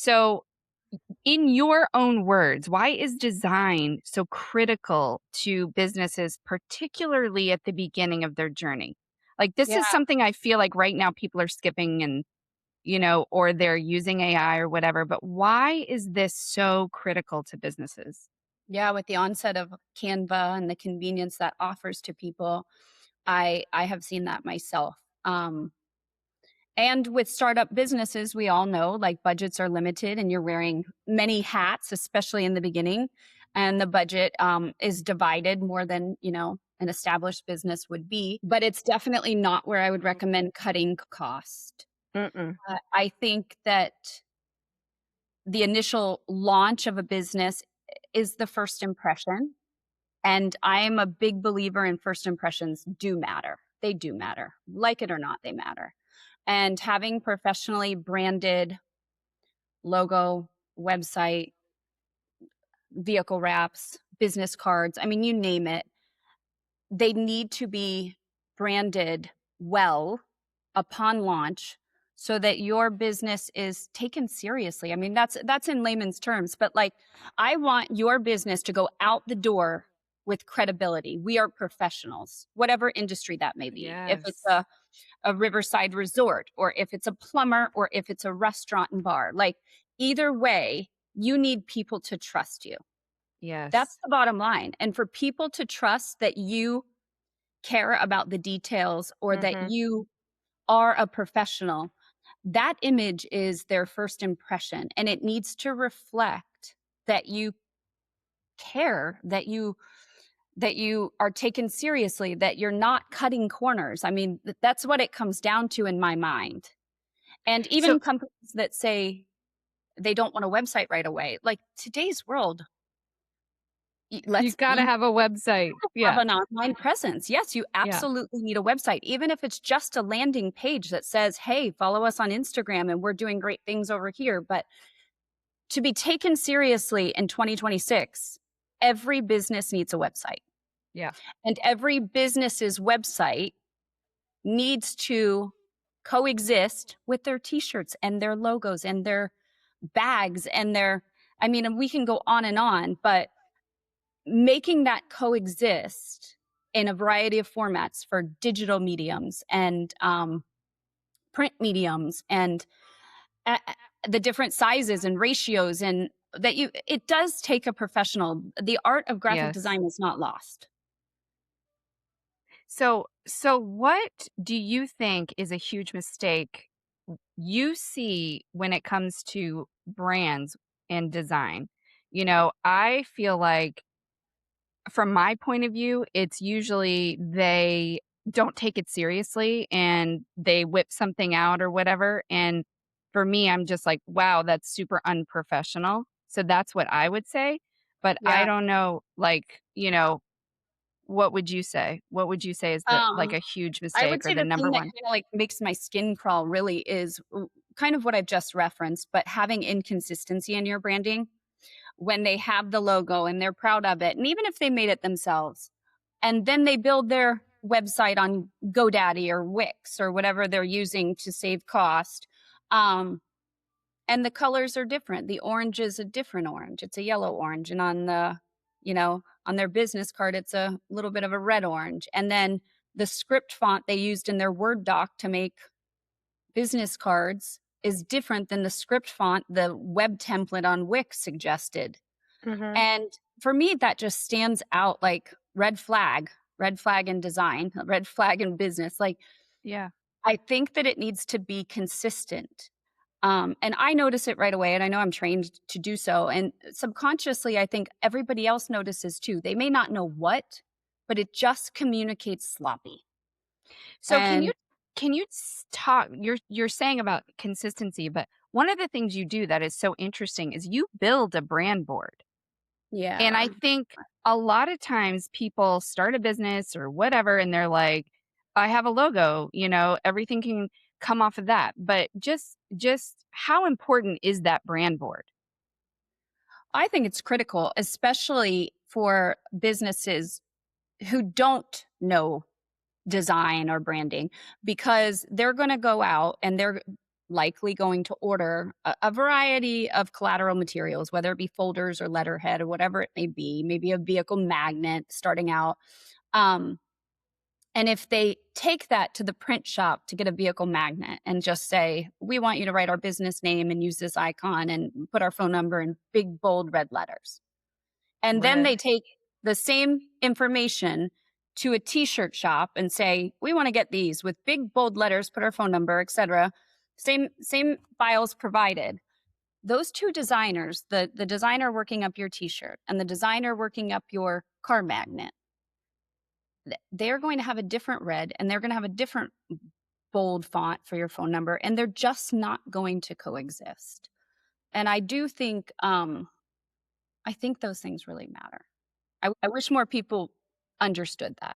So, in your own words, why is design so critical to businesses, particularly at the beginning of their journey? Like, this Yeah. is something I feel like right now people are skipping and, or they're using AI or whatever. But why is this so critical to businesses? Yeah, with the onset of Canva and the convenience that offers to people, I have seen that myself. And with startup businesses, we all know like budgets are limited and you're wearing many hats, especially in the beginning. And the budget is divided more than, an established business would be. But it's definitely not where I would recommend cutting cost. Mm-mm. I think that the initial launch of a business is the first impression. And I'm a big believer in first impressions do matter. They do matter. Like it or not, they matter. And having professionally branded logo, website, vehicle wraps, business cards, I mean, you name it, they need to be branded well upon launch so that your business is taken seriously. I mean, that's in layman's terms, but like I want your business to go out the door with credibility. We are professionals, whatever industry that may be. If it's Yes. a riverside resort or if it's a plumber or if it's a restaurant and bar, like either way, you need people to trust you. That's Yes. the bottom line. And for people to trust that you care about the details or that Mm-hmm. you are a professional, that image is their first impression. And it needs to reflect that you care, that you are taken seriously, that you're not cutting corners. I mean, that's what it comes down to in my mind. And So even companies that say they don't want a website right away, like today's world, you got to you have a website. have Yeah. an online presence. Yes, you Yeah. absolutely need a website, even if it's just a landing page that says, hey, follow us on Instagram and we're doing great things over here. But to be taken seriously in 2026, every business needs a website. Yeah. And every business's website needs to coexist with their t-shirts and their logos and their bags and their, I mean, and we can go on, but making that coexist in a variety of formats for digital mediums and print mediums and uh, the different sizes and ratios and that you it does take a professional. The art of graphic Yes. design is not lost. So what do you think is a huge mistake you see when it comes to brands and design? I feel like from my point of view, it's usually they don't take it seriously and they whip something out or whatever. And for me, I'm just like, wow, that's super unprofessional. So that's what I would say. But I Yeah. don't know, like, what would you say? What would you say is the like Um, a huge I would mistake or say the the thing number that one? kinda, like, makes my skin crawl really is kind of what I've just referenced, but having inconsistency in your branding when they have the logo and they're proud of it, and even if they made it themselves, and then they build their website on GoDaddy or Wix or whatever they're using to save cost, um, and the colors are different. The orange is a different orange. It's a yellow orange, and on their business card, it's a little bit of a red orange. And then the script font they used in their Word doc to make business cards is different than the script font the web template on Wix suggested. Mhm. And for me, that just stands out like red flag in design, red flag in business. Like, Yeah. I think that it needs to be consistent. And I notice it right away, and I know I'm trained to do so. And subconsciously, I think everybody else notices too. They may not know what, but it just communicates sloppy. So And can you talk you're saying about consistency, but one of the things you do that is so interesting is you build a brand board. And yeah, I think a lot of times people start a business or whatever and they're like, I have a logo, everything can come off of that. But just how important is that brand board? I think it's critical, especially for businesses who don't know design or branding, because they're going to go out and likely going to order a variety of collateral materials, whether it be folders or letterhead or whatever it may be, maybe a vehicle magnet starting out. Um, and if they take that to the print shop to get a vehicle magnet and just say, we want you to write our business name and use this icon and put our phone number in big, bold red letters. And then Right. they take the same information to a t-shirt shop and say, we want to get these with big, bold letters, put our phone number, etc. Same files provided. Those two designers, the designer working up your t-shirt and the designer working up your car magnet, they're going to have a different red and they're going to have a different bold font for your phone number, and they're just not going to coexist. And I do think I think those things really matter. I wish more people understood that.